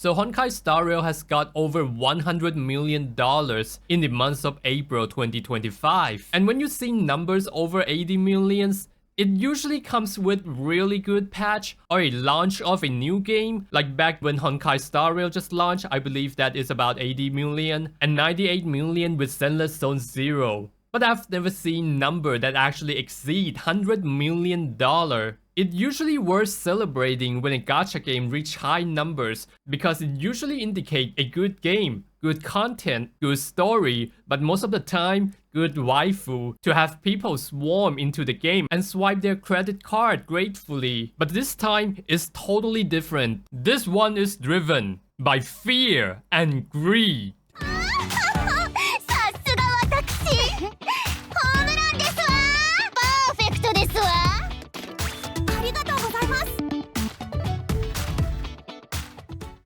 So Honkai Star Rail has got over $100 million in the month of April 2025. And when you see numbers over 80 millions, it usually comes with really good patch or a launch of a new game. Like back when Honkai Star Rail just launched, I believe that is about 80 million and 98 million with Zenless Zone Zero. But I've never seen number that actually exceed $100 million. It usually worth celebrating when a gacha game reach high numbers because it usually indicate a good game, good content, good story, but most of the time, good waifu to have people swarm into the game and swipe their credit card gratefully. But this time is totally different. This one is driven by fear and greed.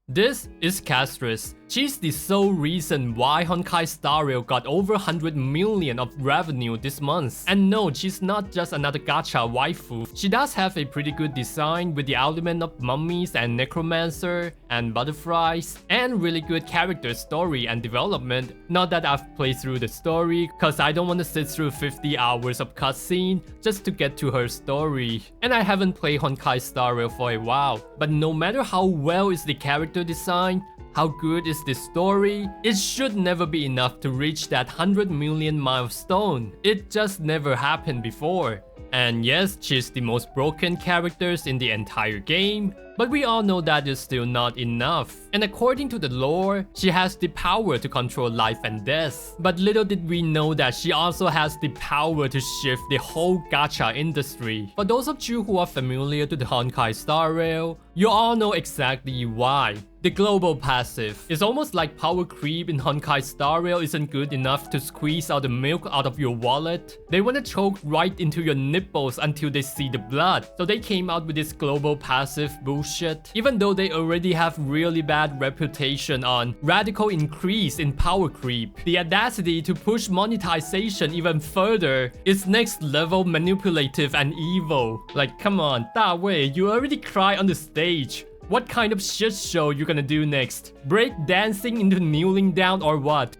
This is Castris. She's the sole reason why Honkai Star Rail got over 100 million of revenue this month. And no, she's not just another gacha waifu. She does have a pretty good design with the element of mummies and necromancer and butterflies and really good character story and development. Not that I've played through the story cause I don't want to sit through 50 hours of cutscene just to get to her story. And I haven't played Honkai Star Rail for a while. But no matter how well is the character design, how good is the story, it should never be enough to reach that 100 million milestone. It just never happened before. And yes, she's the most broken characters in the entire game, but we all know that is still not enough. And according to the lore, she has the power to control life and death. But little did we know that she also has the power to shift the whole gacha industry. For those of you who are familiar to the Honkai Star Rail, you all know exactly why. The global passive is almost like power creep in Honkai Star Rail isn't good enough to squeeze out the milk out of your wallet. They want to choke right into your nipples until they see the blood. So they came out with this global passive bullshit. Even though they already have really bad reputation on radical increase in power creep, the audacity to push monetization even further is next level manipulative and evil. Like, come on, Da Wei, you already cry on the stage. What kind of shit show you gonna do next? Break dancing into kneeling down or what?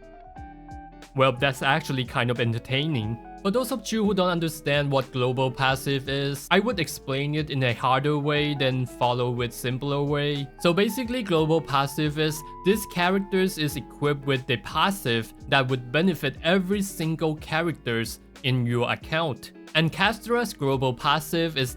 Well, that's actually kind of entertaining. For those of you who don't understand what global passive is, I would explain it in a harder way than follow with simpler way. So basically global passive is this characters is equipped with the passive that would benefit every single characters in your account. And Castra's global passive is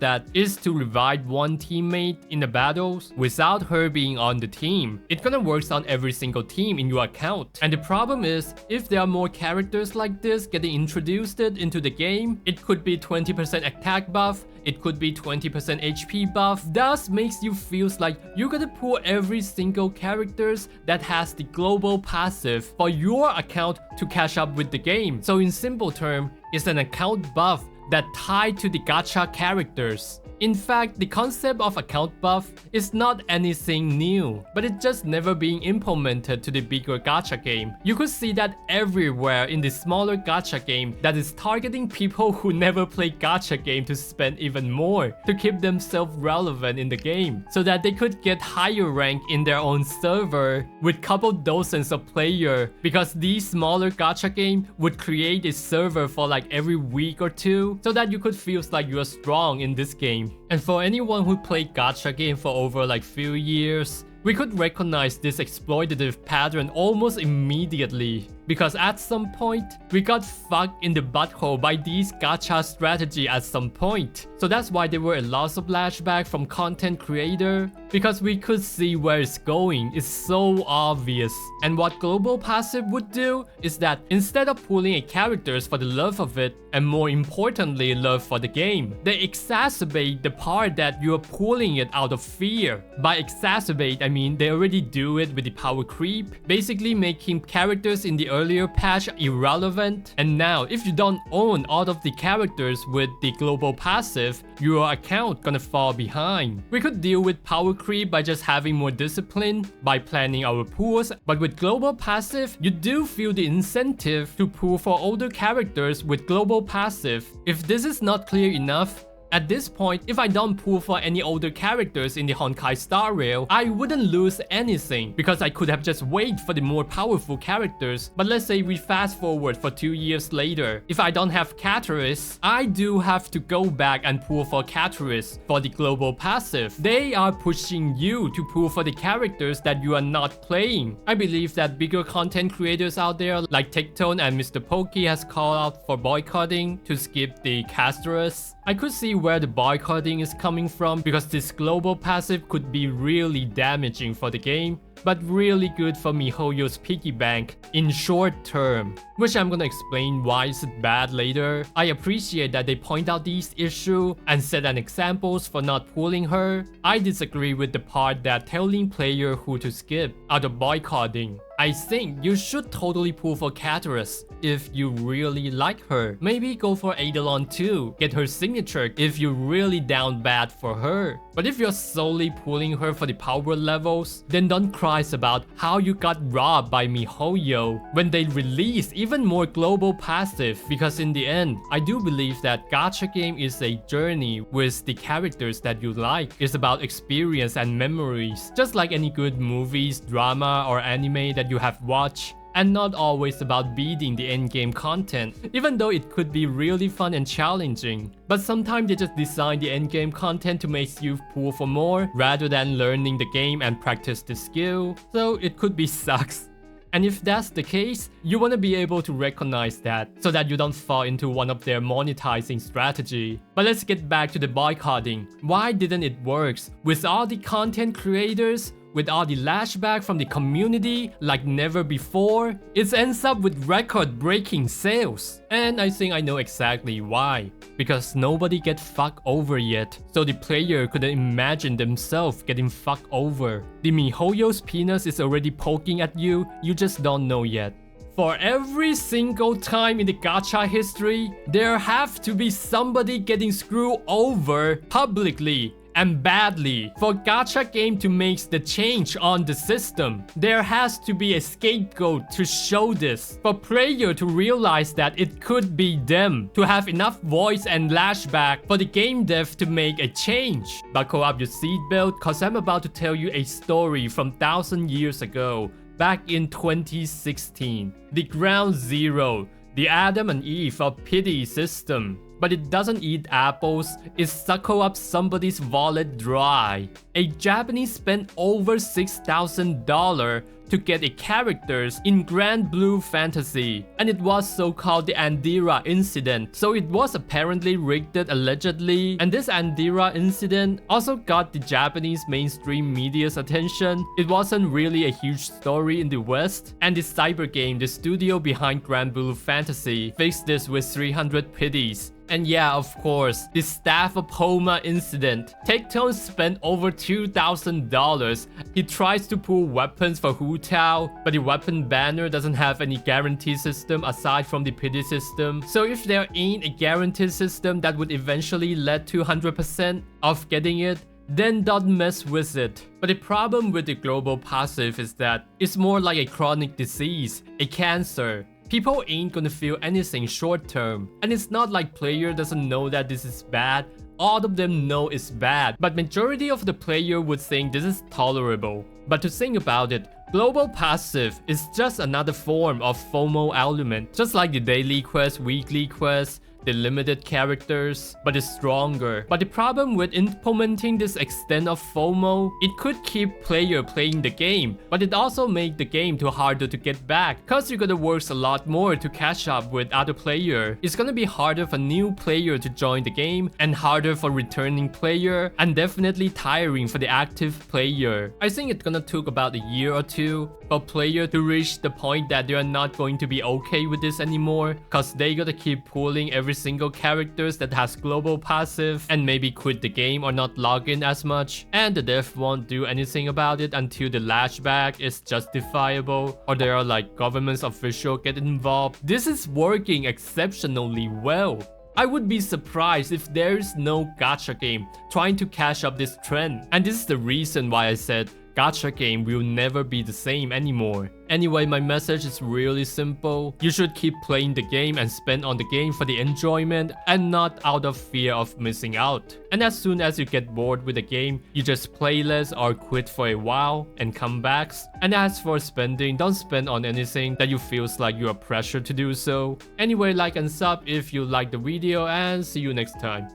to revive one teammate in the battles without her being on the team. It's gonna work on every single team in your account. And the problem is, if there are more characters like this getting introduced into the game, it could be 20% attack buff, it could be 20% HP buff. Thus makes you feel like you're gonna pull every single characters that has the global passive for your account to catch up with the game. So in simple term, it's an account buff that tied to the gacha characters. In fact, the concept of account buff is not anything new, but it's just never being implemented to the bigger gacha game. You could see that everywhere in the smaller gacha game that is targeting people who never play gacha game to spend even more to keep themselves relevant in the game, so that they could get higher rank in their own server with couple dozens of players, because these smaller gacha game would create a server for like every week or two, so that you could feel like you are strong in this game. And for anyone who played gacha game for over like few years, we could recognize this exploitative pattern almost immediately. Because at some point, we got fucked in the butthole by these gacha strategy at some point. So that's why there were a lot of lashback from content creator, because we could see where it's going. It's so obvious. And what global passive would do is that instead of pulling a characters for the love of it, and more importantly love for the game, they exacerbate the part that you're pulling it out of fear. By exacerbate, I mean they already do it with the power creep, basically making characters in the earlier patch irrelevant. And now if you don't own all of the characters with the global passive, your account gonna fall behind. We could deal with power creep by just having more discipline, by planning our pools, but with global passive, you do feel the incentive to pool for older characters with global passive. If this is not clear enough, At this point, if I don't pull for any older characters in the Honkai Star Rail, I wouldn't lose anything because I could have just waited for the more powerful characters. But let's say we fast forward for 2 years later. If I don't have Catalyst, I do have to go back and pull for Catalyst for the global passive. They are pushing you to pull for the characters that you are not playing. I believe that bigger content creators out there like Tectone and Mr. Pokey has called out for boycotting to skip the Catalyst. I could see where the boycotting is coming from because this global passive could be really damaging for the game, but really good for MiHoYo's piggy bank in short term, which I'm gonna explain why is it bad later. I appreciate that they point out these issues and set an examples for not pulling her. I disagree with the part that telling player who to skip out of boycotting. I think you should totally pull for Catalyst if you really like her. Maybe go for Eidolon too, get her signature if you're really down bad for her. But if you're solely pulling her for the power levels, then don't cry about how you got robbed by MiHoYo when they release even more global passive, because in the end, I do believe that gacha game is a journey with the characters that you like. It's about experience and memories, just like any good movies, drama, or anime that you have watched, and not always about beating the endgame content, even though it could be really fun and challenging. But sometimes they just design the endgame content to make you pull for more rather than learning the game and practice the skill, so it could be sucks. And if that's the case, you want to be able to recognize that so that you don't fall into one of their monetizing strategy. But let's get back to the boycotting. Why didn't it work? With all the content creators, with all the lashback from the community like never before, it ends up with record-breaking sales. And I think I know exactly why. Because nobody get fucked over yet, so the player couldn't imagine themselves getting fucked over. The MiHoYo's penis is already poking at you, you just don't know yet. For every single time in the gacha history, there have to be somebody getting screwed over publicly and badly. For gacha game to make the change on the system, there has to be a scapegoat to show this. For player to realize that it could be them, to have enough voice and lashback for the game dev to make a change. Buckle up your seatbelt, cause I'm about to tell you a story from 1,000 years ago, back in 2016. The ground zero, the Adam and Eve of pity system. But it doesn't eat apples, it suckle up somebody's wallet dry. A Japanese spent over $6,000 to get a characters in Grand Blue Fantasy, and it was so-called the Andira incident. So it was apparently rigged allegedly, and this Andira incident also got the Japanese mainstream media's attention. It wasn't really a huge story in the West, and the Cyber Game, the studio behind Grand Blue Fantasy, fixed this with 300 pities. And yeah, of course, the Staff of Homa incident. Tectone spent over $2,000. He tries to pull weapons for Hu Tao, but the weapon banner doesn't have any guarantee system aside from the pity system. So if there ain't a guarantee system that would eventually lead to 100% of getting it, then don't mess with it. But the problem with the global passive is that it's more like a chronic disease, a cancer. People ain't gonna feel anything short term, and it's not like player doesn't know that this is bad. All of them know it's bad, but majority of the player would think this is tolerable. But to think about it, global passive is just another form of FOMO element, just like the daily quest, weekly quest, the limited characters, but it's stronger. But the problem with implementing this extent of FOMO, it could keep player playing the game, but it also make the game too harder to get back, cause you're gonna work a lot more to catch up with other player. It's gonna be harder for new player to join the game, and harder for returning player, and definitely tiring for the active player. I think it's gonna take about a year or two for player to reach the point that they are not going to be okay with this anymore, cause they gotta keep pulling every single characters that has global passive and maybe quit the game or not log in as much, and the dev won't do anything about it until the lashback is justifiable or there are like government's official get involved. This is working exceptionally well. I would be surprised if there is no gacha game trying to catch up this trend, and this is the reason why I said gacha game will never be the same anymore. Anyway, my message is really simple. You should keep playing the game and spend on the game for the enjoyment and not out of fear of missing out. And as soon as you get bored with the game, you just play less or quit for a while and come back. And as for spending, don't spend on anything that you feels like you are pressured to do so. Anyway, like and sub if you like the video, and see you next time.